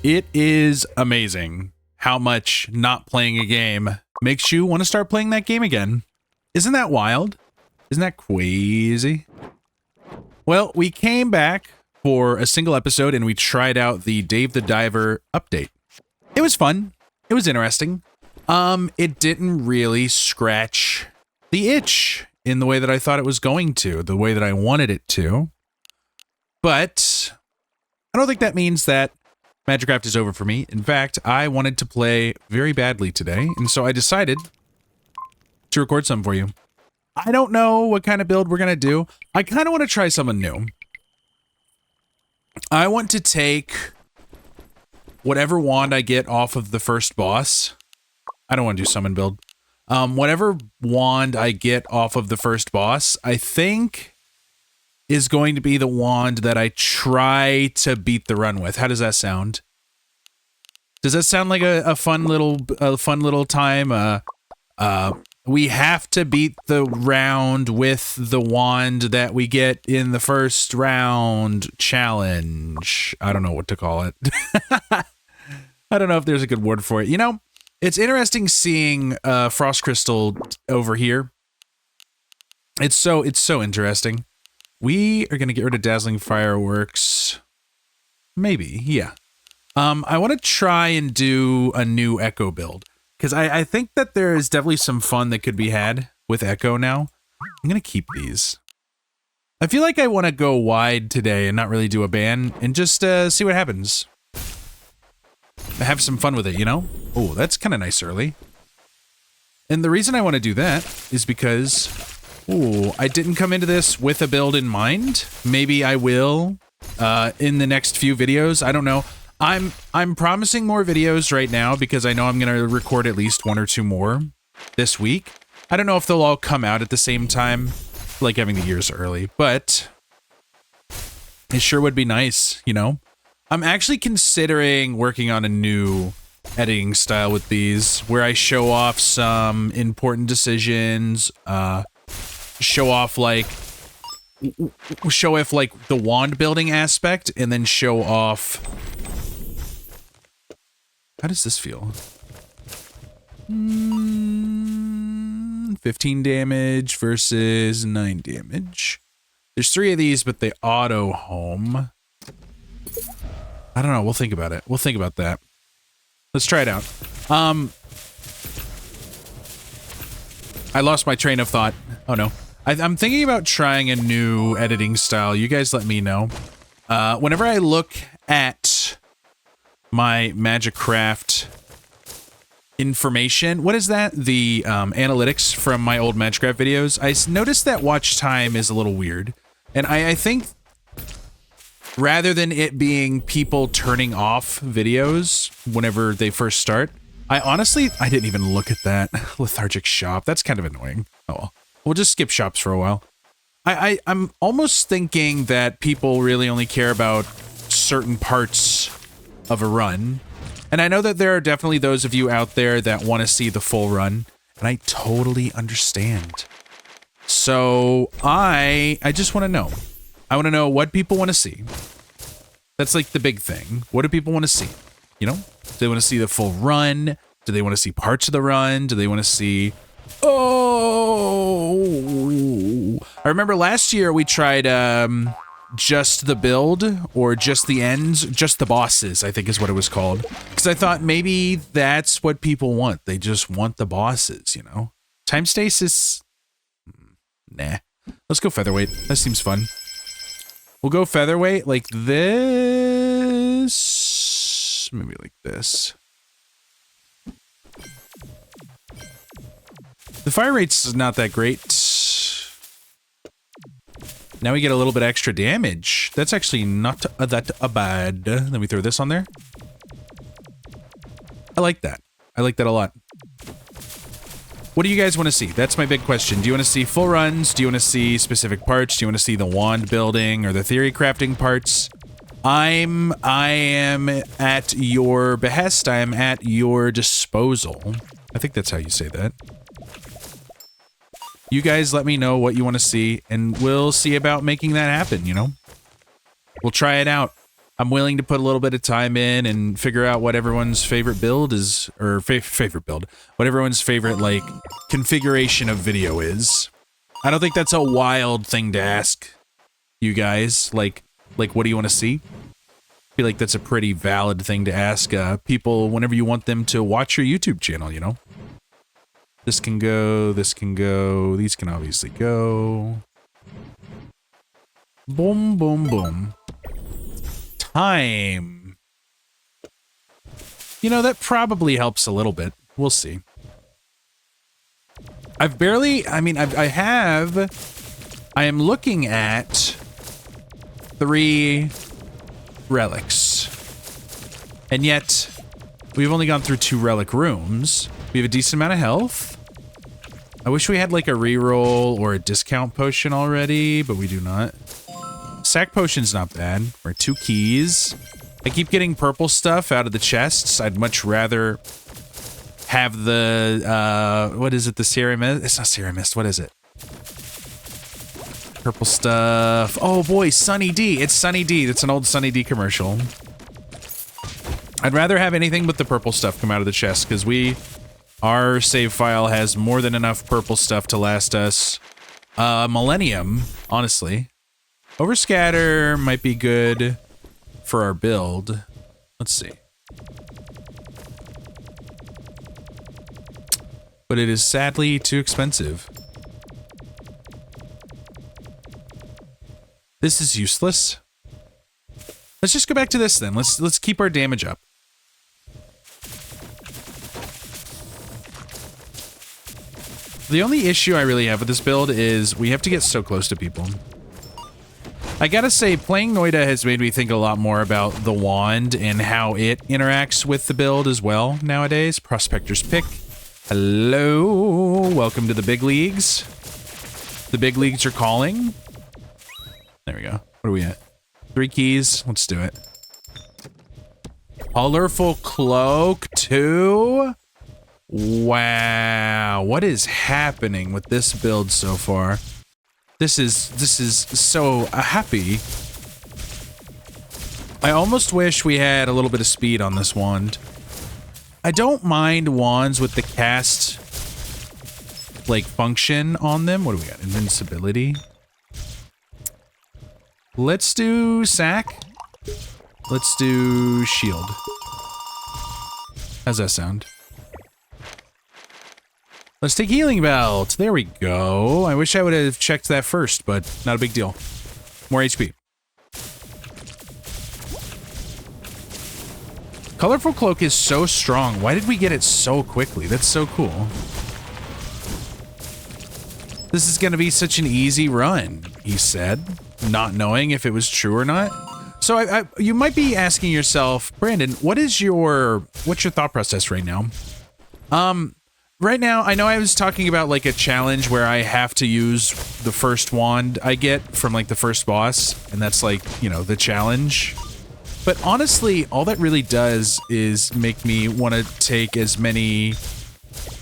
It is amazing how much not playing a game makes you want to start playing that game again. Isn't that wild? Isn't that crazy? Well, we came back for a single episode and we tried out the Dave the Diver update. It was fun. It was interesting. It didn't really scratch the itch in the way that I thought it was going to, the way that I wanted it to. But I don't think that means that Magicraft is over for me. In fact, I wanted to play very badly today, and so I decided to record some for you. I don't know what kind of build we're going to do. I kind of want to try something new. I want to take whatever wand I get off of the first boss. I don't want to do summon build. Whatever wand I get off of the first boss, I think is going to be the wand that I try to beat the run with. How does that sound? Does that sound like a fun little time? We have to beat the round with the wand that we get in the first round challenge. I don't know what to call it. I don't know if there's a good word for it. You know, it's interesting seeing Frost Crystal over here. It's so interesting. We are going to get rid of Dazzling Fireworks. Maybe, yeah. I want to try and do a new Echo build. Because I think that there is definitely some fun that could be had with Echo now. I'm going to keep these. I feel like I want to go wide today and not really do a ban. And just see what happens. Have some fun with it, you know? Oh, that's kind of nice early. And the reason I want to do that is because... ooh, I didn't come into this with a build in mind. Maybe I will in the next few videos. I don't know. I'm promising more videos right now because I know I'm going to record at least 1 or 2 more this week. I don't know if they'll all come out at the same time, like having the years early, but it sure would be nice, you know? I'm actually considering working on a new editing style with these where I show off some important decisions, show off like the wand building aspect, and then show off. How does this feel? 15 damage versus 9 damage. There's 3 of these, but they auto home. I don't know. We'll think about it. We'll think about that. Let's try it out. I lost my train of thought. Oh no. I'm thinking about trying a new editing style. You guys let me know. Whenever I look at my Magicraft information, what is that? The analytics from my old Magicraft videos. I noticed that watch time is a little weird. And I think rather than it being people turning off videos whenever they first start, I didn't even look at that. Lethargic shop. That's kind of annoying. Oh well. We'll just skip shops for a while. I'm almost thinking that people really only care about certain parts of a run. And I know that there are definitely those of you out there that want to see the full run. And I totally understand. So I just want to know. I want to know what people want to see. That's like the big thing. What do people want to see? You know? Do they want to see the full run? Do they want to see parts of the run? Do they want to see... oh! I remember last year we tried just the build, or just the ends, just the bosses, I think is what it was called. Because I thought maybe that's what people want. They just want the bosses, you know? Time stasis? Nah. Let's go featherweight. That seems fun. We'll go featherweight like this. Maybe like this. The fire rate's not that great. Now we get a little bit extra damage. That's actually not that bad. Let me throw this on there. I like that. I like that a lot. What do you guys want to see? That's my big question. Do you want to see full runs? Do you want to see specific parts? Do you want to see the wand building or the theory crafting parts? I am at your behest. I am at your disposal. I think that's how you say that. You guys let me know what you want to see, and we'll see about making that happen, you know? We'll try it out. I'm willing to put a little bit of time in and figure out what everyone's favorite build is, or favorite build, what everyone's favorite, like, configuration of video is. I don't think that's a wild thing to ask you guys. Like what do you want to see? I feel like that's a pretty valid thing to ask people whenever you want them to watch your YouTube channel, you know? This can go, these can obviously go. Boom, boom, boom. Time. You know, that probably helps a little bit. We'll see. I've barely, I mean, I am looking at 3 relics. And yet, we've only gone through 2 relic rooms. We have a decent amount of health. I wish we had like a reroll or a discount potion already, but we do not. Sack potion's not bad. We're 2 keys. I keep getting purple stuff out of the chests. I'd much rather have the, what is it, the serum mist? It's not serum mist, what is it? Purple stuff. Oh boy, Sunny D. It's Sunny D. That's an old Sunny D commercial. I'd rather have anything but the purple stuff come out of the chest, because our save file has more than enough purple stuff to last us a millennium, honestly. Overscatter might be good for our build. Let's see. But it is sadly too expensive. This is useless. Let's just go back to this then. Let's keep our damage up. The only issue I really have with this build is we have to get so close to people. I gotta say, playing Noida has made me think a lot more about the wand and how it interacts with the build as well nowadays. Prospector's Pick. Hello. Welcome to the big leagues. The big leagues are calling. There we go. What are we at? 3 keys. Let's do it. Colorful Cloak 2? Wow. What is happening with this build so far? This is so happy. I almost wish we had a little bit of speed on this wand. I don't mind wands with the cast, like, function on them. What do we got? Invincibility. Let's do sack. Let's do shield. How's that sound? Let's take healing belt. There we go. I wish I would have checked that first, but not a big deal. More HP. Colorful Cloak is so strong. Why did we get it so quickly? That's so cool. This is going to be such an easy run, he said, not knowing if it was true or not. So you might be asking yourself, Brandon, what's your thought process right now? Right now, I know I was talking about like a challenge where I have to use the first wand I get from like the first boss, and that's like, you know, the challenge. But honestly, all that really does is make me want to take as many...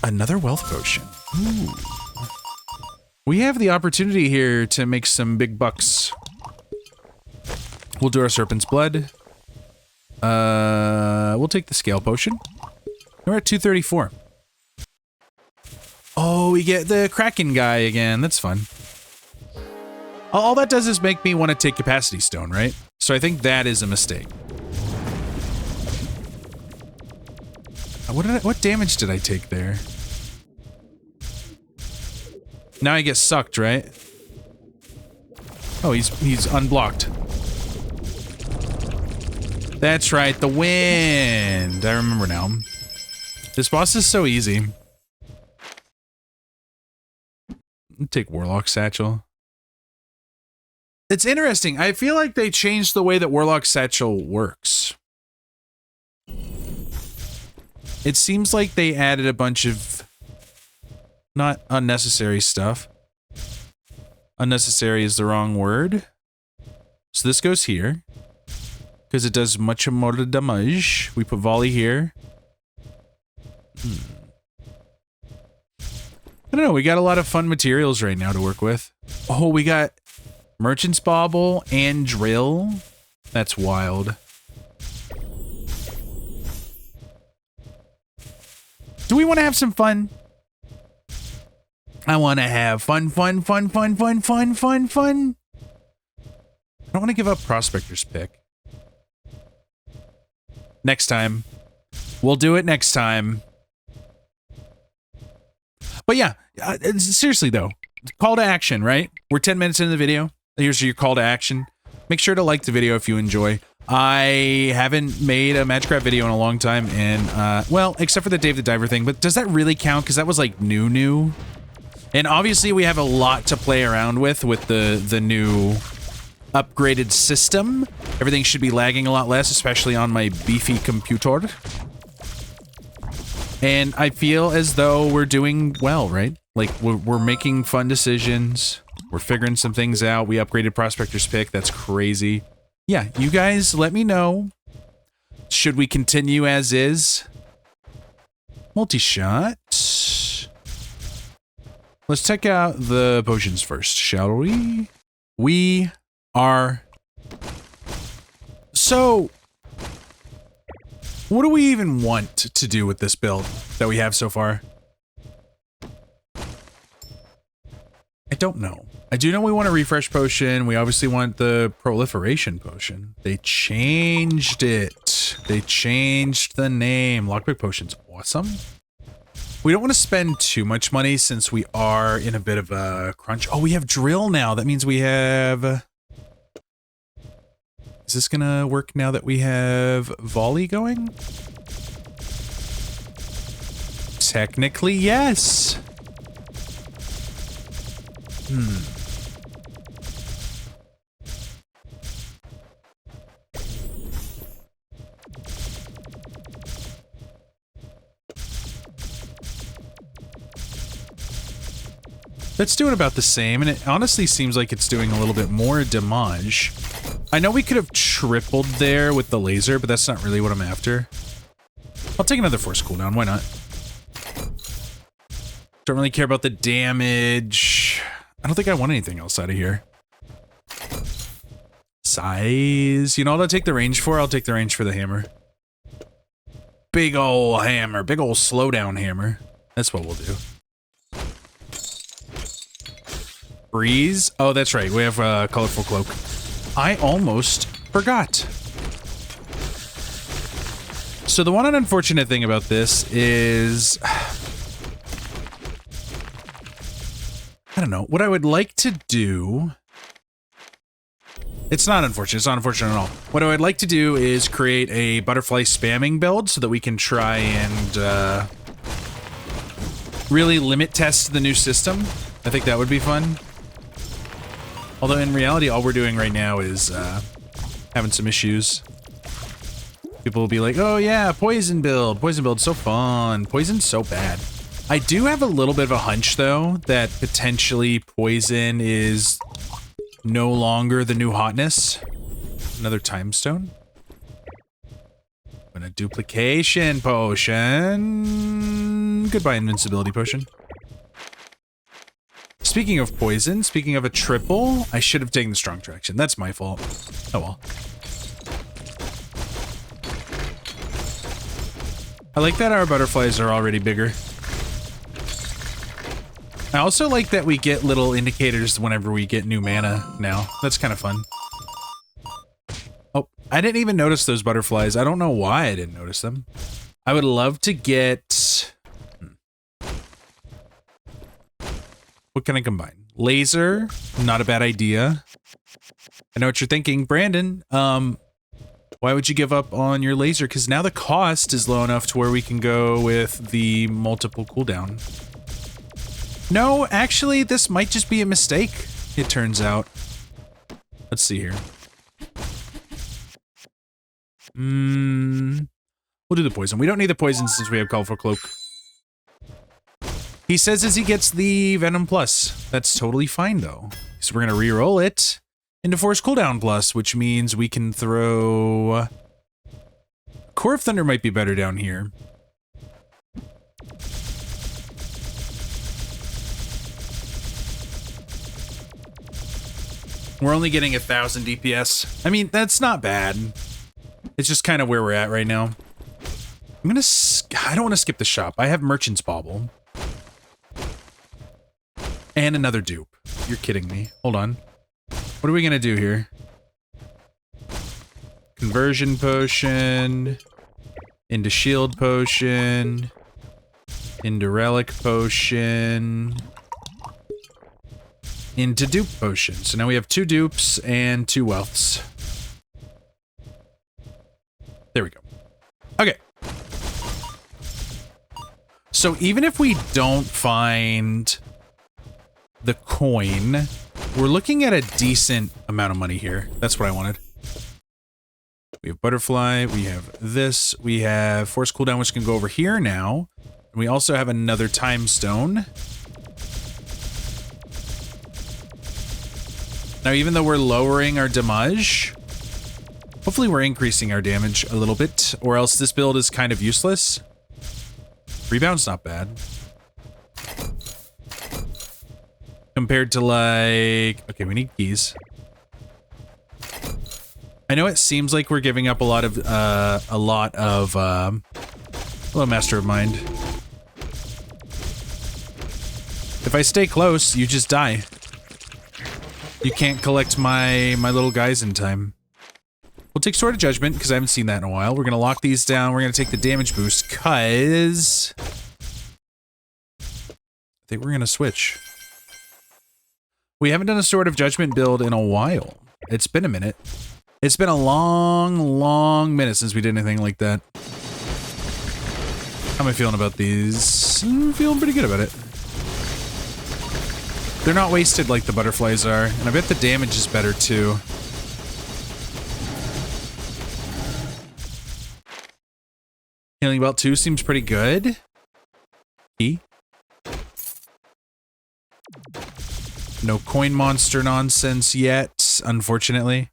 Another wealth potion. Ooh. We have the opportunity here to make some big bucks. We'll do our Serpent's Blood. We'll take the Scale Potion. We're at 234. Oh, we get the Kraken guy again. That's fun. All that does is make me want to take Capacity Stone, right? So I think that is a mistake. What damage did I take there? Now I get sucked, right? Oh, he's unblocked. That's right, the wind. I remember now. This boss is so easy. Take Warlock Satchel. It's interesting. I feel like they changed the way that Warlock Satchel works. It seems like they added a bunch of not unnecessary stuff. Unnecessary is the wrong word. So this goes here. Because it does much more damage. We put volley here. I don't know, we got a lot of fun materials right now to work with. Oh, we got Merchant's Bauble and Drill. That's wild. Do we want to have some fun? I want to have fun. I don't want to give up Prospector's Pick. Next time. We'll do it next time. But yeah, seriously though, call to action, right? We're 10 minutes into the video. Here's your call to action. Make sure to like the video if you enjoy. I haven't made a Magicraft video in a long time, and, well, except for the Dave the Diver thing, but does that really count? Because that was, like, new. And obviously we have a lot to play around with the new upgraded system. Everything should be lagging a lot less, especially on my beefy computer. And I feel as though we're doing well, right? Like, we're making fun decisions. We're figuring some things out. We upgraded Prospector's Pick. That's crazy. Yeah, you guys let me know. Should we continue as is? Multi-shot. Let's check out the potions first, shall we? We are... So... what do we even want to do with this build that we have so far? I don't know. I do know we want a refresh potion. We obviously want the proliferation potion. They changed it. They changed the name. Lockpick potion's awesome. We don't want to spend too much money since we are in a bit of a crunch. Oh, we have drill now. That means we have... Is this gonna work now that we have volley going? Technically, yes. That's doing about the same, and it honestly seems like it's doing a little bit more damage. I know we could have tripled there with the laser, but that's not really what I'm after. I'll take another force cooldown, why not? Don't really care about the damage. I don't think I want anything else out of here. Size. You know what I'll take the range for? I'll take the range for the hammer. Big ol' hammer. Big ol' slowdown hammer. That's what we'll do. Breeze. Oh, that's right. We have a colorful cloak. I almost forgot. So the one unfortunate thing about this is... I don't know. What I would like to do... It's not unfortunate. It's not unfortunate at all. What I would like to do is create a butterfly spamming build so that we can try and really limit test the new system. I think that would be fun. Although in reality, all we're doing right now is having some issues. People will be like, oh yeah, poison build. Poison build's so fun. Poison's so bad. I do have a little bit of a hunch, though, that potentially poison is no longer the new hotness. Another time stone. And a duplication potion. Goodbye, invincibility potion. Speaking of poison, speaking of a triple, I should have taken the strong traction. That's my fault. Oh well. I like that our butterflies are already bigger. I also like that we get little indicators whenever we get new mana now. That's kind of fun. Oh, I didn't even notice those butterflies. I don't know why I didn't notice them. I would love to get... What can I combine? Laser, not a bad idea. I know what you're thinking, Brandon. Why would you give up on your laser? Because now the cost is low enough to where we can go with the multiple cooldown. No, actually, this might just be a mistake, it turns out. Let's see here. We'll do the poison. We don't need the poison since we have Colorful Cloak. He says as he gets the Venom Plus. That's totally fine, though. So we're going to re-roll it into Force Cooldown Plus, which means we can throw... Core of Thunder might be better down here. We're only getting 1,000 DPS. I mean, that's not bad. It's just kind of where we're at right now. I don't want to skip the shop. I have Merchant's Bauble. And another dupe. You're kidding me. Hold on. What are we gonna do here? Conversion potion. Into shield potion. Into relic potion. Into dupe potion. So now we have 2 dupes and 2 wealths. There we go. Okay. So even if we don't find the coin, we're looking at a decent amount of money here. That's what I wanted. We have butterfly, we have this, we have force cooldown, which can go over here now. And we also have another time stone. Now, even though we're lowering our damage, hopefully we're increasing our damage a little bit, or else this build is kind of useless. Rebound's not bad. Compared to like, okay, we need keys. I know it seems like we're giving up a lot of, hello, Master of Mind. If I stay close, you just die. You can't collect my little guys in time. We'll take Sword of Judgment, because I haven't seen that in a while. We're going to lock these down. We're going to take the damage boost, because I think we're going to switch. We haven't done a Sword of Judgment build in a while. It's been a minute. It's been a long minute since we did anything like that. How am I feeling about these? I'm feeling pretty good about it. They're not wasted like the butterflies are, and I bet the damage is better too. Healing Belt 2 seems pretty good. E. No coin monster nonsense yet, unfortunately.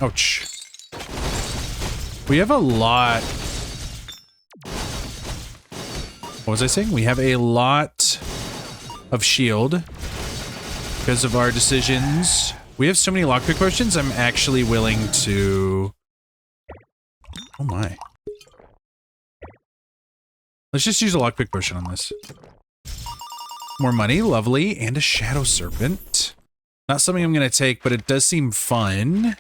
Ouch. We have a lot. What was I saying? We have a lot of shield because of our decisions. We have so many lockpick potions, I'm actually willing to... Oh my. Let's just use a lockpick potion on this. More money, lovely, and a shadow serpent. Not something I'm going to take, but it does seem fun.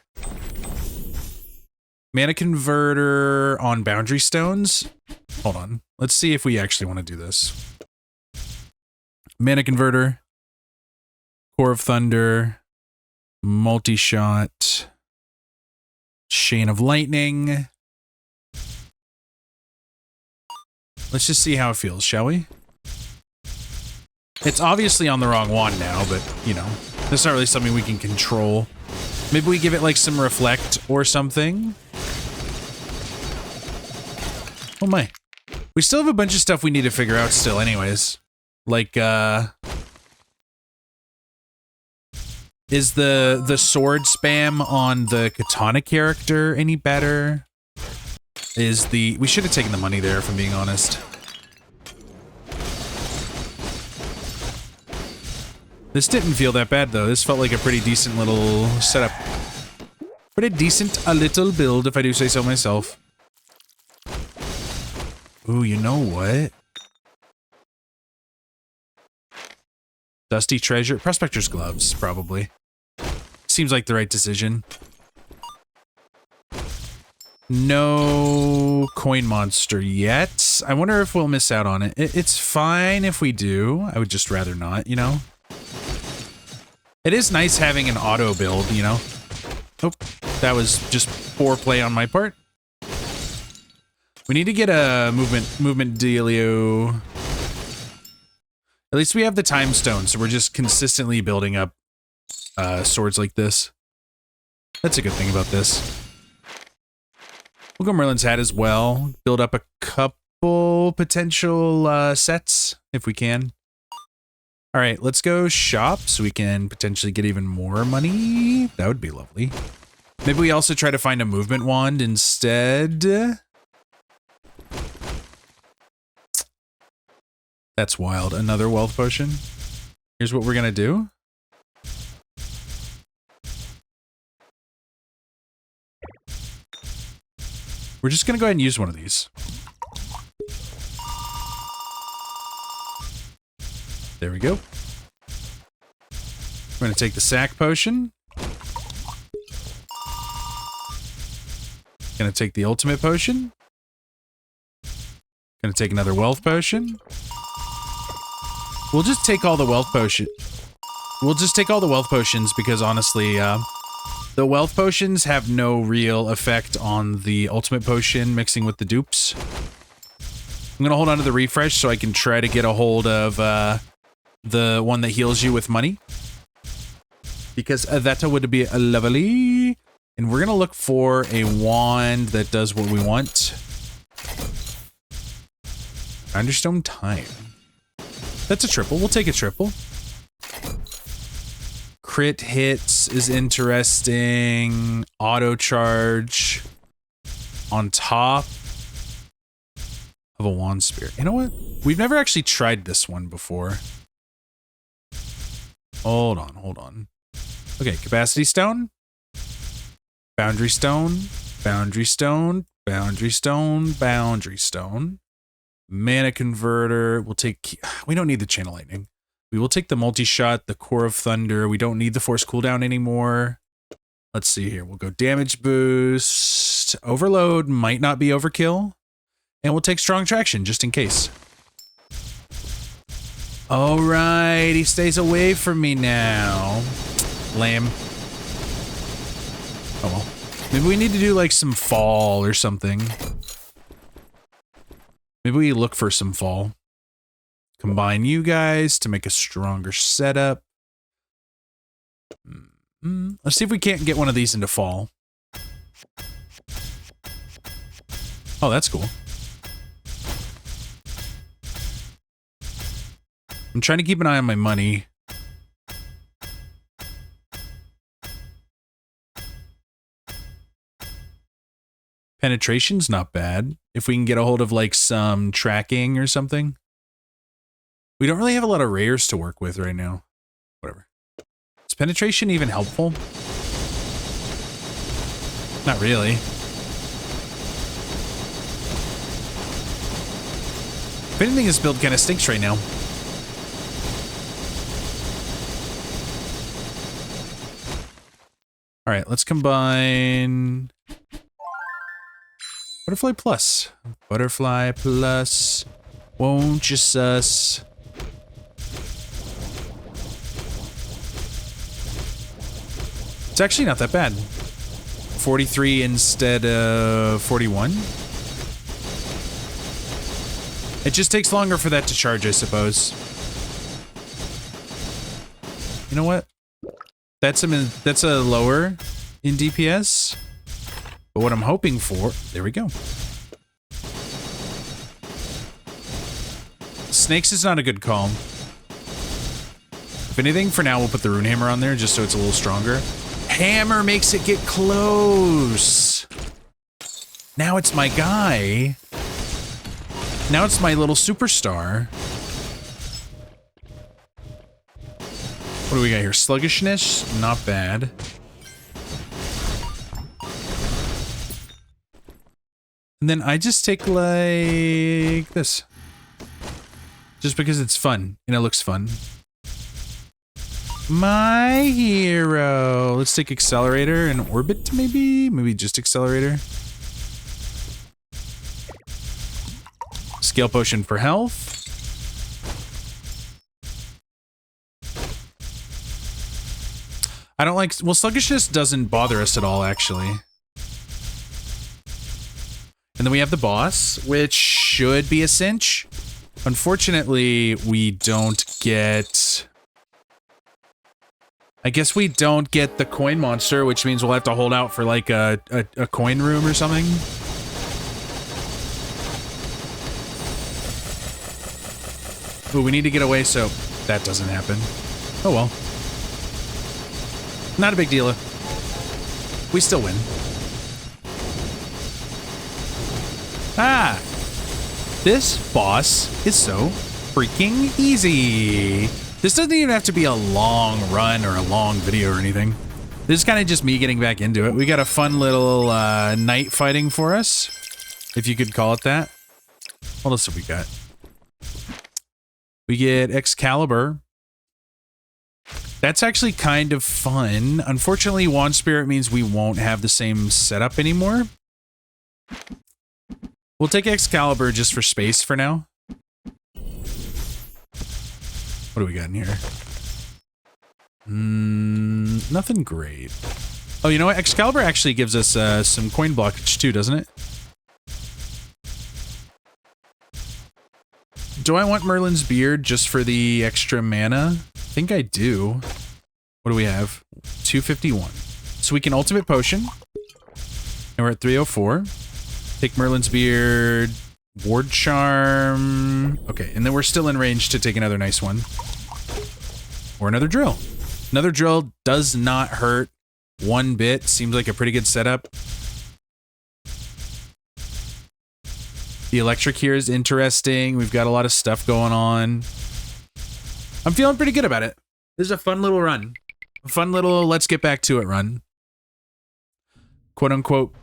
Mana converter on boundary stones. Hold on. Let's see if we actually want to do this. Mana converter. Core of Thunder. Multi-shot. Chain of Lightning. Let's just see how it feels, shall we? It's obviously on the wrong wand now, but, you know, that's not really something we can control. Maybe we give it, like, some reflect or something. Oh my. We still have a bunch of stuff we need to figure out still anyways. Like, is the sword spam on the katana character any better? Is the... We should have taken the money there, if I'm being honest. This didn't feel that bad, though. This felt like a pretty decent little setup. Pretty decent a little build, if I do say so myself. Ooh, you know what? Dusty Treasure. Prospector's Gloves, probably. Seems like the right decision. No coin monster yet. I wonder if we'll miss out on it. It's fine if we do. I would just rather not, you know? It is nice having an auto build, you know? Oh, that was just poor play on my part. We need to get a movement dealio. At least we have the time stone, so we're just consistently building up swords like this. That's a good thing about this. We'll go Merlin's Hat as well. Build up a couple potential sets, if we can. Alright, let's go shop so we can potentially get even more money. That would be lovely. Maybe we also try to find a movement wand instead. That's wild. Another wealth potion. Here's what we're gonna do. We're just gonna go ahead and use one of these. There we go. We're gonna take the sack potion. Gonna take the ultimate potion. Gonna take another wealth potion. We'll just take all the wealth potion. We'll just take all the wealth potions because honestly, the wealth potions have no real effect on the ultimate potion mixing with the dupes. I'm gonna hold on to the refresh so I can try to get a hold of the one that heals you with money. Because that would be a lovely. And we're gonna look for a wand that does what we want. Thunderstone time. That's a triple. We'll take a triple. Crit hits is interesting. Auto charge on top of a wand spear. You know what? We've never actually tried this one before. Hold on, hold on. Okay, capacity stone. Boundary stone. Boundary stone. Boundary stone. Boundary stone. Mana converter. We'll take... We don't need the channel lightning. We will take the multi-shot, the core of thunder. We don't need the force cooldown anymore. Let's see here. We'll go damage boost. Overload might not be overkill. And we'll take strong traction just in case. All right, he stays away from me now. Lame. Oh well. Maybe we need to do like some fall or something. Maybe we look for some fall. Combine you guys to make a stronger setup. Let's see if we can't get one of these into fall. Oh, that's cool. I'm trying to keep an eye on my money. Penetration's not bad. If we can get a hold of like some tracking or something. We don't really have a lot of rares to work with right now. Whatever. Is penetration even helpful? Not really. If anything, this build kind of stinks right now. All right, let's combine Butterfly Plus. Butterfly Plus. Won't you sus? It's actually not that bad. 43 instead of 41. It just takes longer for that to charge, I suppose. You know what? That's a lower in DPS. But what I'm hoping for, there we go. Snakes is not a good call. If anything, for now, we'll put the rune hammer on there just so it's a little stronger. Hammer makes it get close. Now it's my guy. Now it's my little superstar. What do we got here? Sluggishness? Not bad. And then I just take like this. Just because it's fun and it looks fun. My hero. Let's take accelerator and orbit maybe? Maybe just accelerator. Scale potion for health. I don't like, well, sluggishness doesn't bother us at all, actually. And then we have the boss, which should be a cinch. Unfortunately, we don't get... I guess we don't get the coin monster, which means we'll have to hold out for like a coin room or something. Ooh, we need to get away so that doesn't happen. Oh well. Not a big deal. We still win. Ah! This boss is so freaking easy. This doesn't even have to be a long run or a long video or anything. This is kind of just me getting back into it. We got a fun little knight fighting for us. if you could call it that. What else have we got? We get Excalibur. That's actually kind of fun. Unfortunately, Wand Spirit means we won't have the same setup anymore. We'll take Excalibur just for space for now. What do we got in here? Nothing great. Oh, you know what? Excalibur actually gives us some coin blockage too, doesn't it? Do I want Merlin's Beard just for the extra mana? I think I do. What do we have? 251. So we can Ultimate Potion. And we're at 304. Take Merlin's Beard. Ward Charm. Okay, and then we're still in range to take another nice one. Or another Drill. Another Drill does not hurt one bit. Seems like a pretty good setup. The electric here is interesting. We've got a lot of stuff going on. I'm feeling pretty good about it. This is a fun little run. A fun little let's get back to it run. Quote unquote,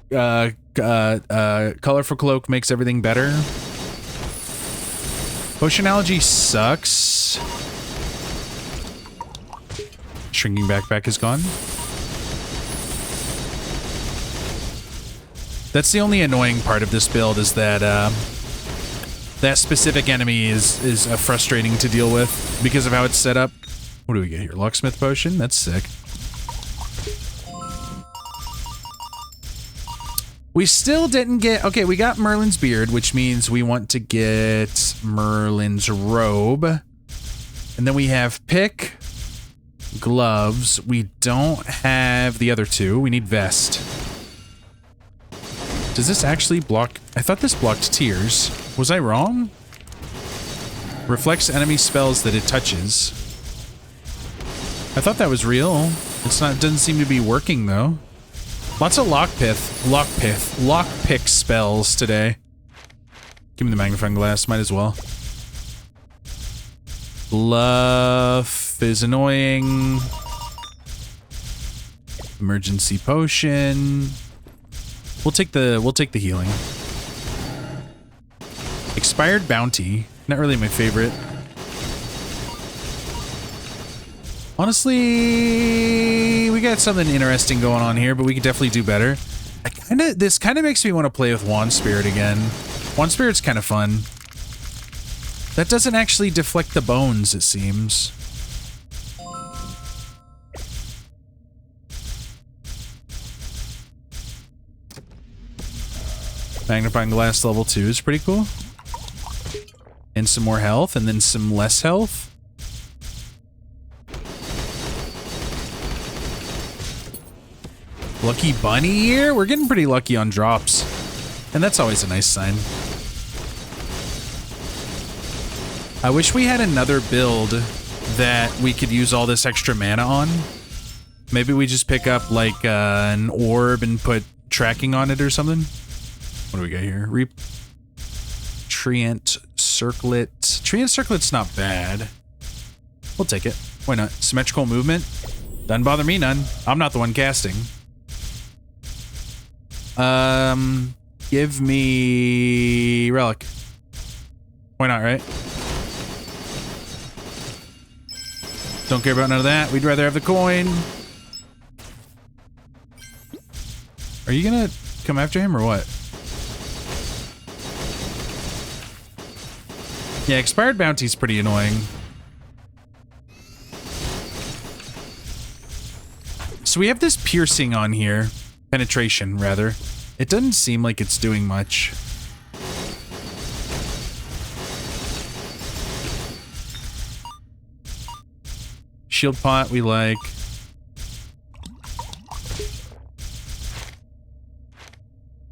colorful cloak makes everything better. Potionology sucks. Shrinking backpack is gone. That's the only annoying part of this build is that that specific enemy is frustrating to deal with because of how it's set up. What do we get here? Locksmith Potion? That's sick. We still didn't get... Okay, we got Merlin's Beard, which means we want to get Merlin's Robe. And then we have Pick, Gloves. We don't have the other two. We need Vest. Does this actually block... I thought this blocked tears. Was I wrong? Reflects enemy spells that it touches. I thought that was real. It's not... Doesn't seem to be working, though. Lots of lockpick spells today. Give me the magnifying glass. Might as well. Bluff is annoying. Emergency Potion... We'll take the healing. Expired Bounty. Not really my favorite. Honestly, we got something interesting going on here, but we could definitely do better. This kind of makes me want to play with Wand Spirit again. Wand Spirit's kind of fun. That doesn't actually deflect the bones, it seems. Magnifying glass level 2 is pretty cool. And some more health, and then some less health. Lucky bunny here? We're getting pretty lucky on drops. And that's always a nice sign. I wish we had another build that we could use all this extra mana on. Maybe we just pick up like an orb and put tracking on it or something. What do we got here? Treant Circlet. Treant Circlet's not bad. We'll take it. Why not? Symmetrical movement? Doesn't bother me none. I'm not the one casting. Give me Relic. Why not, right? Don't care about none of that. We'd rather have the coin. Are you gonna come after him or what? Yeah, expired bounty's pretty annoying. So we have this piercing on here. Penetration, rather. It doesn't seem like it's doing much. Shield pot we like.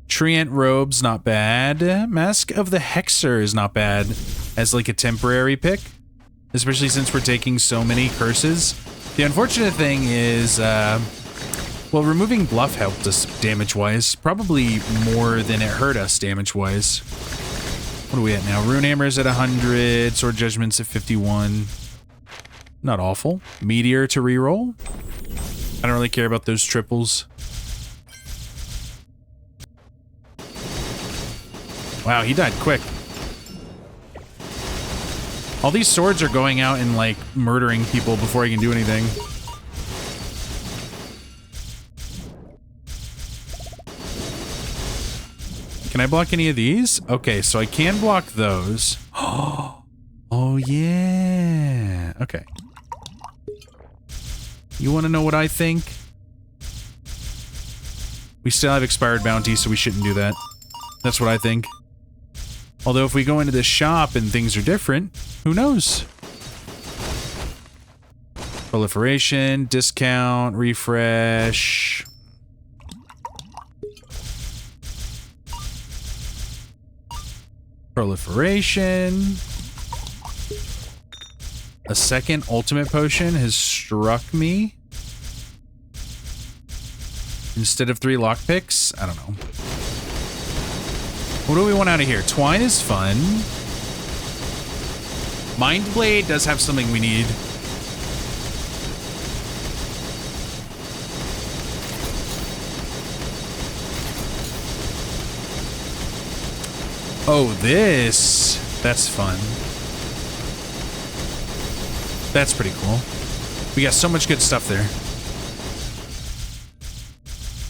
Treant Robe's not bad. Mask of the Hexer is not bad as like a temporary pick, especially since we're taking so many curses. The unfortunate thing is, well, removing Bluff helped us damage-wise, probably more than it hurt us damage-wise. What are we at now? Rune Hammer's at 100, Sword Judgment's at 51. Not awful. Meteor to reroll. I don't really care about those triples. Wow, he died quick. All these swords are going out and, like, murdering people before I can do anything. Can I block any of these? Okay, so I can block those. Oh, yeah. Okay. You want to know what I think? We still have expired bounties, so we shouldn't do that. That's what I think. Although if we go into this shop and things are different, who knows? Proliferation, discount, refresh. Proliferation. A second ultimate potion has struck me. Instead of 3 lockpicks? I don't know. What do we want out of here? Twine is fun. Mind Blade does have something we need. Oh, this. That's fun. That's pretty cool. We got so much good stuff there.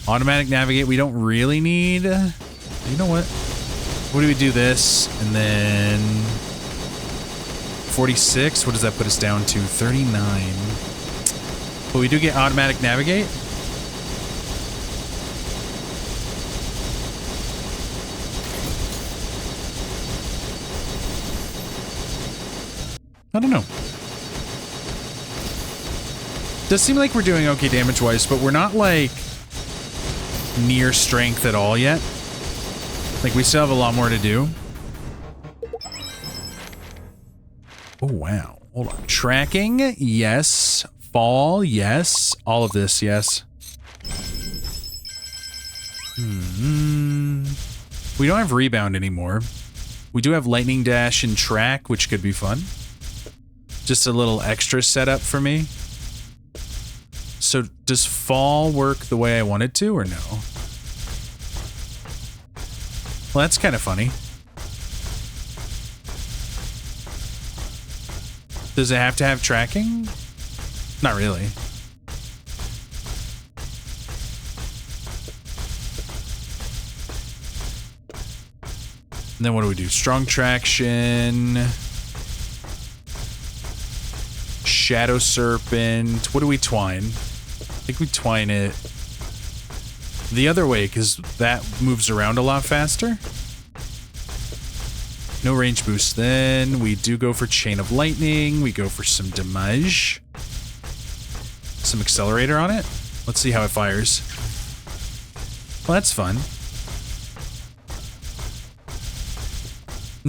Automatic navigate we don't really need. You know what? What do we do this? And then 46. What does that put us down to? 39. But we do get automatic navigate. I don't know. Does seem like we're doing okay damage-wise, but we're not, like, near strength at all yet. Like, we still have a lot more to do. Oh, wow. Hold on. Tracking, yes. Fall, yes. All of this, yes. We don't have rebound anymore. We do have lightning dash and track, which could be fun. Just a little extra setup for me. So does fall work the way I want it to, or no? Well, that's kind of funny. Does it have to have tracking? Not really. And then what do we do? Strong traction. Shadow Serpent. What do we twine? I think we twine it the other way because that moves around a lot faster. No range boost. Then we do go for Chain of Lightning. We go for some damage. Some accelerator on it. Let's see how it fires. Well, that's fun.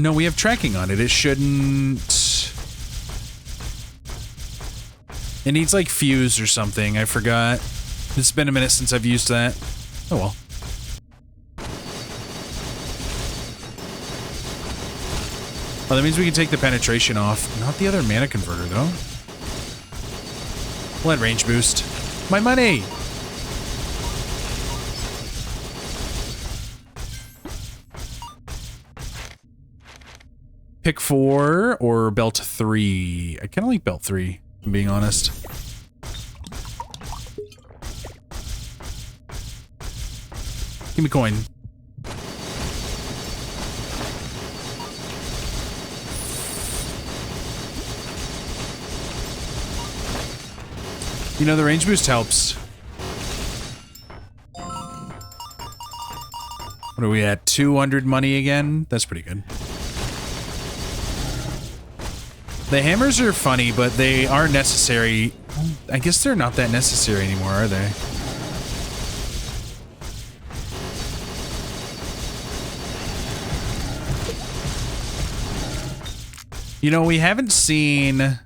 No, we have tracking on it. It shouldn't... It needs, like, fuse or something. I forgot. It's been a minute since I've used that. Oh, well. Oh, that means we can take the penetration off. Not the other mana converter, though. We'll add range boost. My money! Pick 4 or belt 3. I kind of like belt 3. I'm being honest. Give me coin. You know, the range boost helps. What are we at? 200 money again? That's pretty good. The hammers are funny, but they are necessary. I guess they're not that necessary anymore, are they? You know, we haven't seen...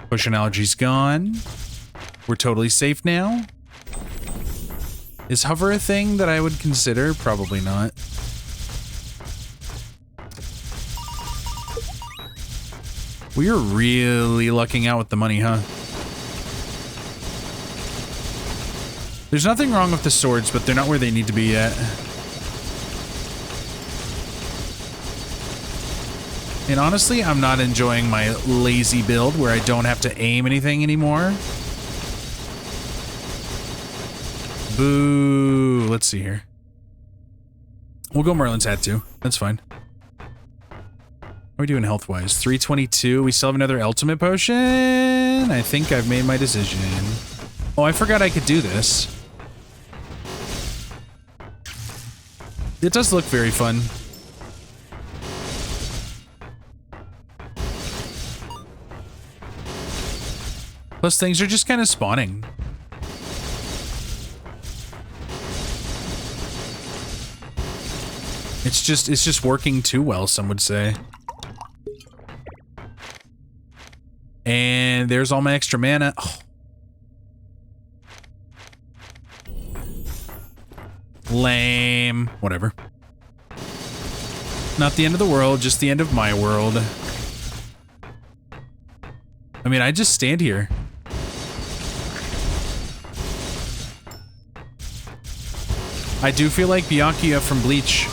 Potion allergy's gone. We're totally safe now. Is hover a thing that I would consider? Probably not. We are really lucking out with the money, huh? There's nothing wrong with the swords, but they're not where they need to be yet. And honestly, I'm not enjoying my lazy build where I don't have to aim anything anymore. Boo. Let's see here. We'll go Merlin's hat too. That's fine. How are we doing health-wise? 322. We still have another ultimate potion. I think I've made my decision. Oh, I forgot I could do this. It does look very fun. Plus, things are just kind of spawning. It's just working too well, some would say. And there's all my extra mana. Oh. Lame. Whatever. Not the end of the world, just the end of my world. I mean, I just stand here. I do feel like Byakuya from Bleach.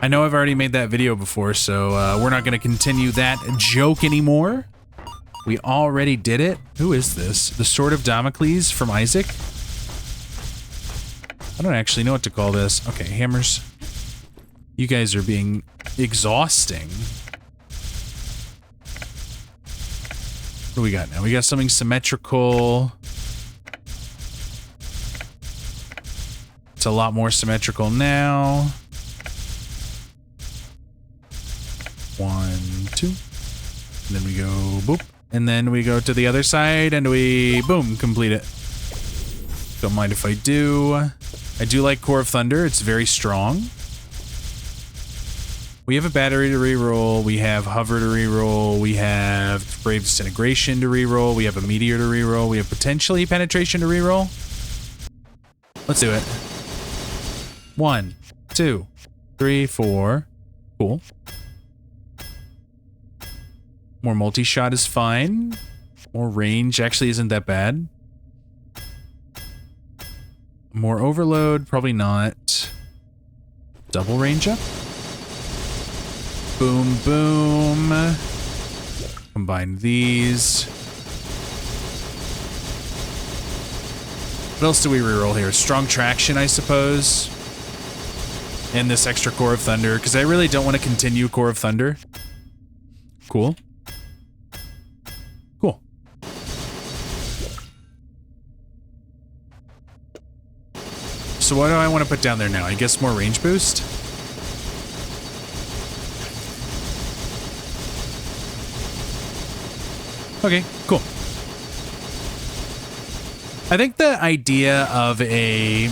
I know I've already made that video before, so we're not going to continue that joke anymore. We already did it. Who is this? The Sword of Damocles from Isaac? I don't actually know what to call this. Okay, hammers. You guys are being exhausting. What do we got now? We got something symmetrical. It's a lot more symmetrical now. 1, 2. And then we go boop. And then we go to the other side and we boom, complete it. Don't mind if I do. I do like Core of Thunder. It's very strong. We have a battery to reroll. We have hover to reroll. We have brave disintegration to reroll. We have a meteor to reroll. We have potentially penetration to reroll. Let's do it. 1, 2, 3, 4. Cool. More multi-shot is fine. More range actually isn't that bad. More overload, probably not. Double range up. Boom, boom. Combine these. What else do we reroll here? Strong traction, I suppose. And this extra Core of Thunder, because I really don't want to continue Core of Thunder. Cool. Cool. So what do I want to put down there now? I guess more range boost? Okay, cool. I think the idea of a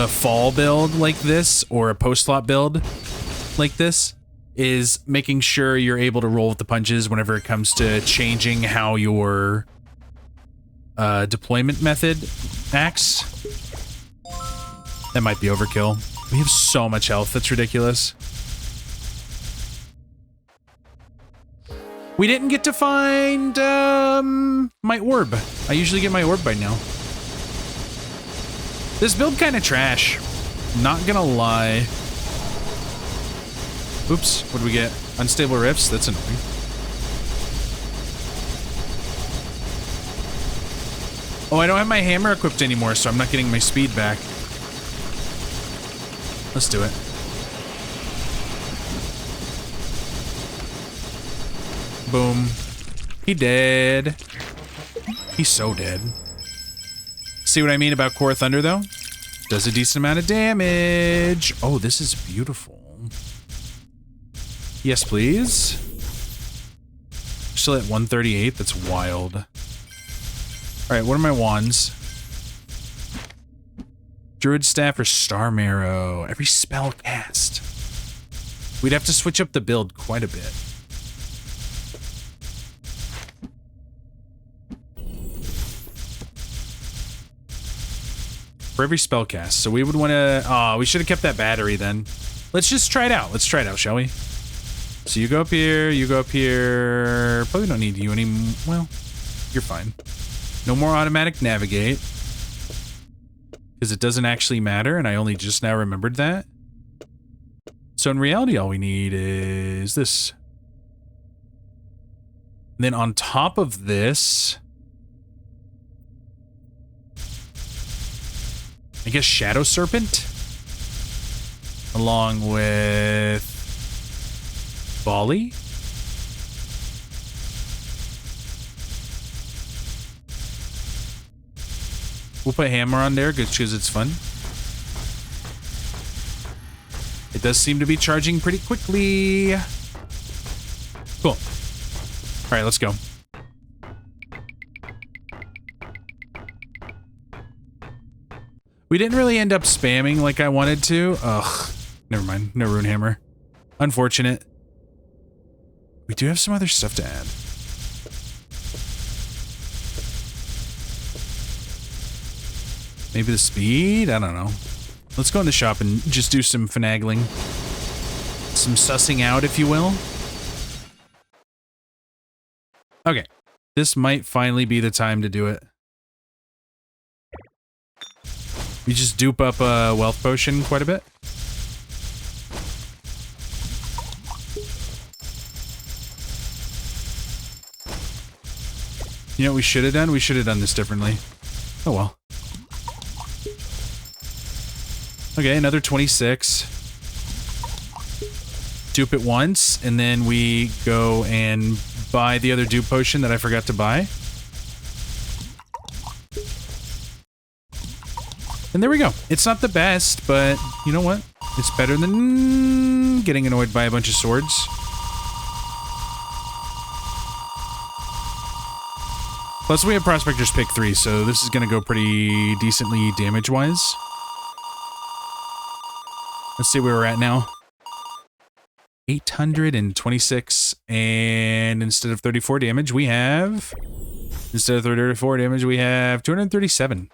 fall build like this, or a post-slot build like this, is making sure you're able to roll with the punches whenever it comes to changing how your deployment method acts. That might be overkill. We have so much health, that's ridiculous. We didn't get to find my orb. I usually get my orb by now. This build kind of trash. Not gonna lie. Oops, what do we get? Unstable rifts? That's annoying. Oh, I don't have my hammer equipped anymore, so I'm not getting my speed back. Let's do it. Boom. He dead. He's so dead. See what I mean about Core Thunder, though? Does a decent amount of damage. Oh, this is beautiful. Yes, please. Still at 138. That's wild. All right, what are my wands? Druid Staff or Star Marrow. Every spell cast. We'd have to switch up the build quite a bit. For every spell cast. So we would want to... Oh, we should have kept that battery then. Let's just try it out. Let's try it out, shall we? So you go up here, you go up here. Probably don't need you anymore. Well, you're fine. No more automatic navigate. because it doesn't actually matter, and I only just now remembered that. So in reality, all we need is this. And then on top of this, I guess Shadow Serpent, along with Volley. We'll put Hammer on there because it's fun. It does seem to be charging pretty quickly. Cool. All right, let's go. We didn't really end up spamming like I wanted to. Ugh. Never mind. No Rune Hammer. Unfortunate. We do have some other stuff to add. Maybe the speed? I don't know. Let's go in the shop and just do some finagling. Some sussing out, if you will. Okay. This might finally be the time to do it. We just dupe up a wealth potion quite a bit. You know what we should have done? We should have done this differently. Oh well. Okay, another 26. Dupe it once, and then we go and buy the other dupe potion that I forgot to buy. And there we go. It's not the best, but you know what? It's better than getting annoyed by a bunch of swords. Plus, we have Prospector's Pick 3, so this is going to go pretty decently damage-wise. Let's see where we're at now. 826, and instead of 34 damage, we have... Instead of 34 damage, we have 237.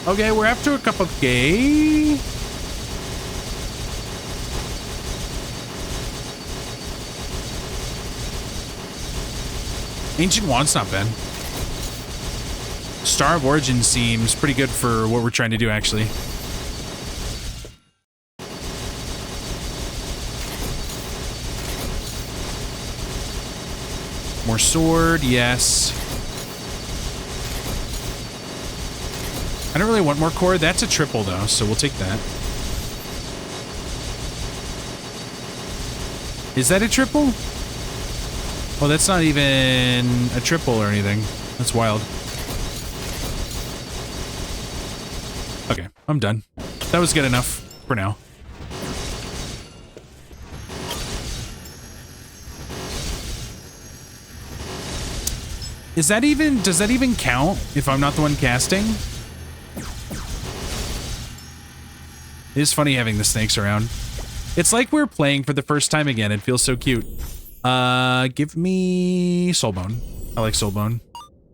Okay, we're up to a cup of gay. Ancient Wand's not bad. Star of Origin seems pretty good for what we're trying to do, actually. More sword, yes. I don't really want more core. That's a triple, though, so we'll take that. Is that a triple? Oh, that's not even a triple or anything. That's wild. Okay, I'm done. That was good enough for now. Is that even, does that even count if I'm not the one casting? It is funny having the snakes around. It's like we're playing for the first time again. It feels so cute. Give me Soulbone. I like Soulbone.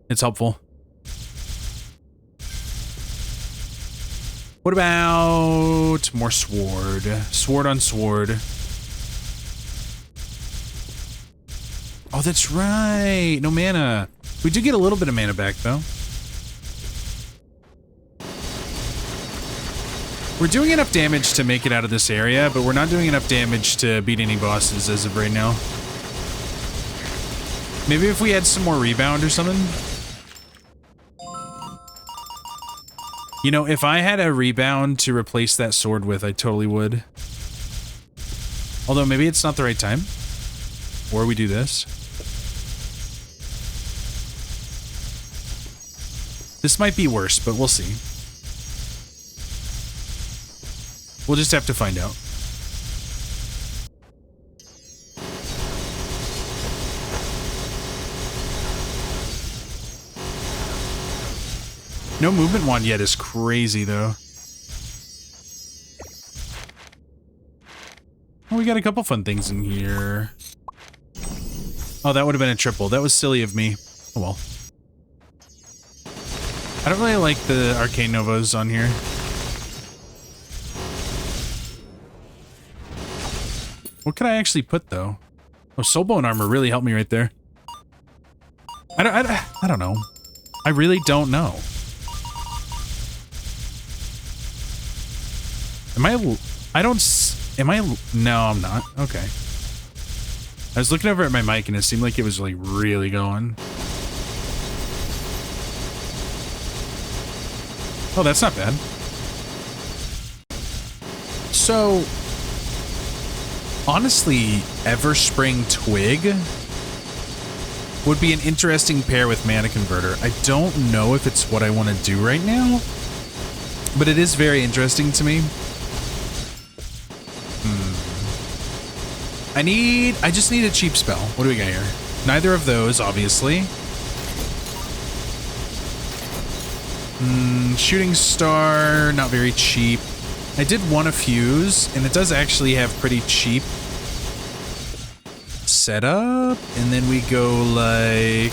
It's helpful. What about more sword? Sword on sword. Oh, that's right. No mana. We do get a little bit of mana back, though. We're doing enough damage to make it out of this area, but we're not doing enough damage to beat any bosses as of right now. Maybe if we had some more rebound or something. You know, if I had a rebound to replace that sword with, I totally would. Although maybe it's not the right time. Or we do this. This might be worse, but we'll see. We'll just have to find out. No movement wand yet is crazy, though. Oh, we got a couple fun things in here. Oh, that would have been a triple. That was silly of me. Oh, well. I don't really like the Arcane Novas on here. What could I actually put, though? Oh, Soulbone armor really helped me right there. I don't know. I really don't know. Am I? I don't. Am I? No, I'm not. Okay. I was looking over at my mic and it seemed like it was like really going. Oh, that's not bad. So, honestly, Everspring Twig would be an interesting pair with Mana Converter. I don't know if it's what I want to do right now, but it is very interesting to me. I just need a cheap spell. What do we got here? Neither of those, obviously. Shooting Star, not very cheap. I did want a fuse, and it does actually have pretty cheap setup. And then we go like...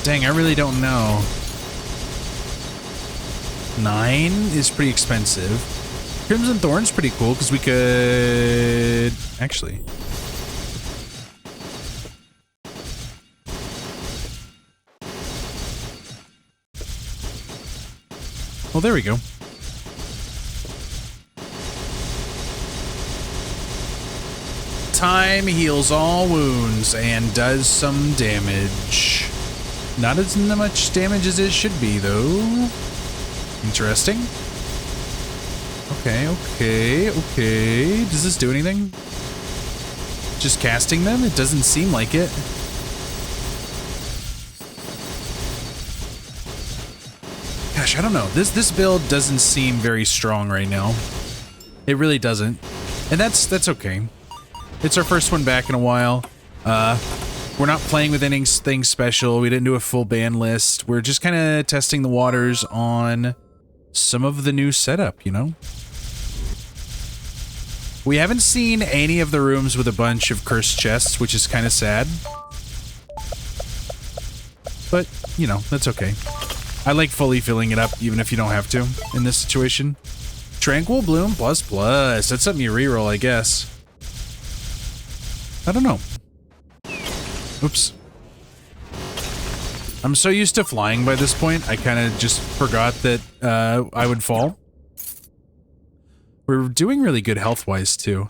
Dang, I really don't know. 9 is pretty expensive. Crimson Thorn's pretty cool, because we could... Actually... Well, there we go. Time heals all wounds and does some damage. Not as much damage as it should be, though. Interesting. Okay. Does this do anything? Just casting them? It doesn't seem like it. Gosh, I don't know. This build doesn't seem very strong right now. It really doesn't. And that's okay. It's our first one back in a while. We're not playing with anything special. We didn't do a full ban list. We're just kind of testing the waters on some of the new setup, you know? We haven't seen any of the rooms with a bunch of cursed chests, which is kind of sad. But, you know, that's okay. I like fully filling it up, even if you don't have to, in this situation. Tranquil Bloom ++. That's something you reroll, I guess. I don't know. Oops. I'm so used to flying by this point, I kind of just forgot that I would fall. We're doing really good health-wise, too.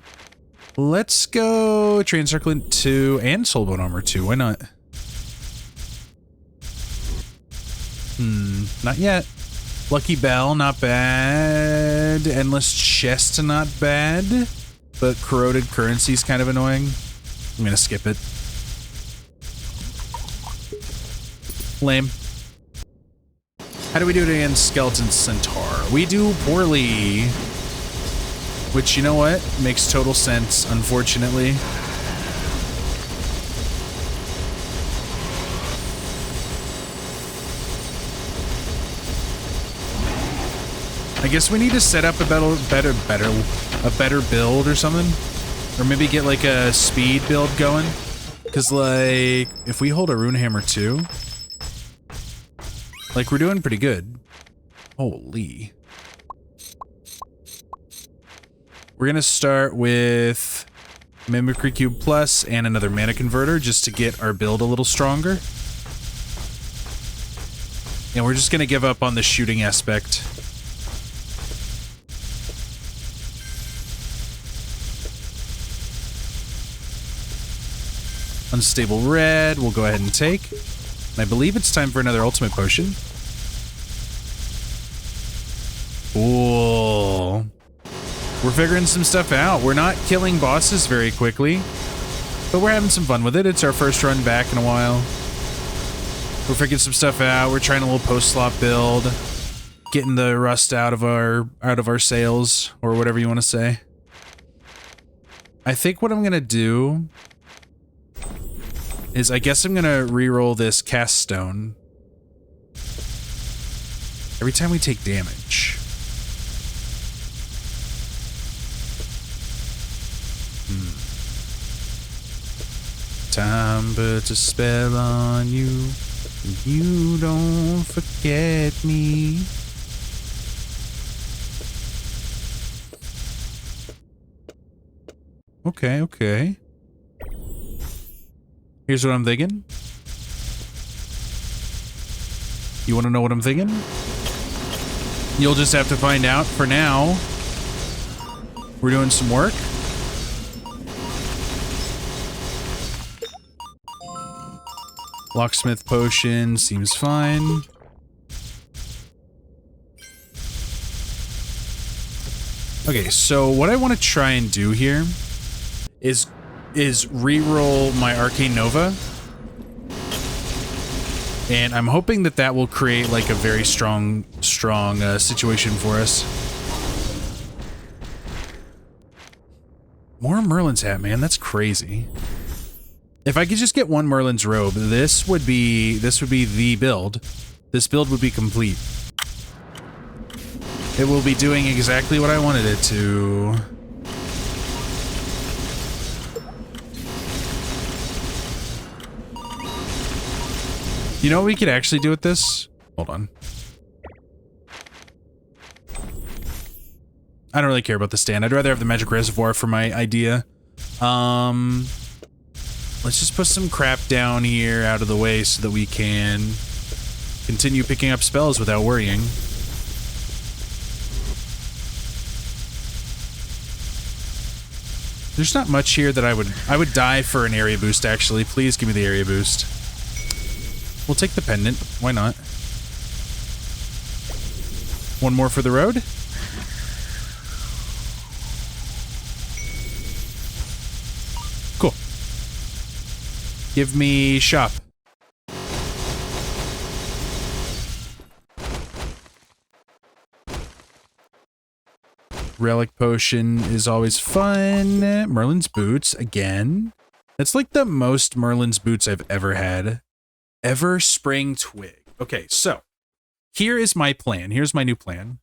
Let's go Transcirclant 2 and Soulbone Armor 2. Why not? Not yet. Lucky Bell, not bad. Endless Chest, not bad. But Corroded Currency's kind of annoying. I'm gonna skip it. Lame. How do we do it against Skeleton Centaur? We do poorly. Which, you know what? Makes total sense, unfortunately. I guess we need to set up a better build or something. Or maybe get like a speed build going. Because like, if we hold a Runehammer too, like we're doing pretty good. Holy. We're gonna start with Mimicry Cube Plus and another Mana Converter just to get our build a little stronger. And we're just gonna give up on the shooting aspect. Unstable Red, we'll go ahead and take. And I believe it's time for another Ultimate Potion. Cool. We're figuring some stuff out. We're not killing bosses very quickly, but we're having some fun with it. It's our first run back in a while. We're figuring some stuff out. We're trying a little post-slop build, getting the rust out of our sails, or whatever you want to say. I think what I'm gonna do is I guess I'm gonna reroll this Cast Stone every time we take damage. Time puts a spell on you. You don't forget me. Okay. Here's what I'm thinking. You want to know what I'm thinking? You'll just have to find out. For now, we're doing some work. Locksmith potion seems fine. Okay, so what I want to try and do here is re-roll my Arcane Nova. And I'm hoping that that will create like a very strong situation for us. More Merlin's hat, man. That's crazy. If I could just get one Merlin's robe, this would be the build. This build would be complete. It will be doing exactly what I wanted it to. You know what we could actually do with this? Hold on. I don't really care about the stand. I'd rather have the magic reservoir for my idea. Let's just put some crap down here out of the way so that we can continue picking up spells without worrying. There's not much here that I would die for an area boost, actually. Please give me the area boost. We'll take the pendant. Why not? One more for the road. Cool. Give me shop. Relic potion is always fun. Merlin's boots, again. That's like the most Merlin's boots I've ever had. Ever spring twig. Okay, so here is my plan. Here's my new plan.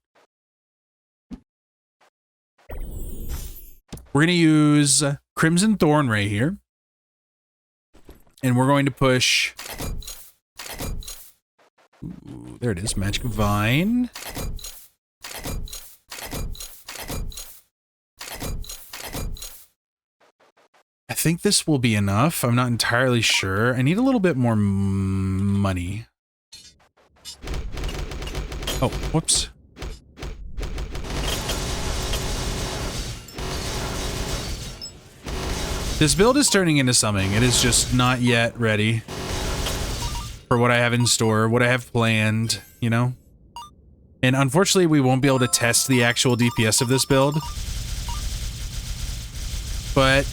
We're going to use Crimson Thorn right here. And we're going to push... Ooh, there it is, Magic Vine. I think this will be enough. I'm not entirely sure. I need a little bit more money. Oh, whoops. This build is turning into something. It is just not yet ready for what I have in store, what I have planned, you know? And unfortunately, we won't be able to test the actual DPS of this build. But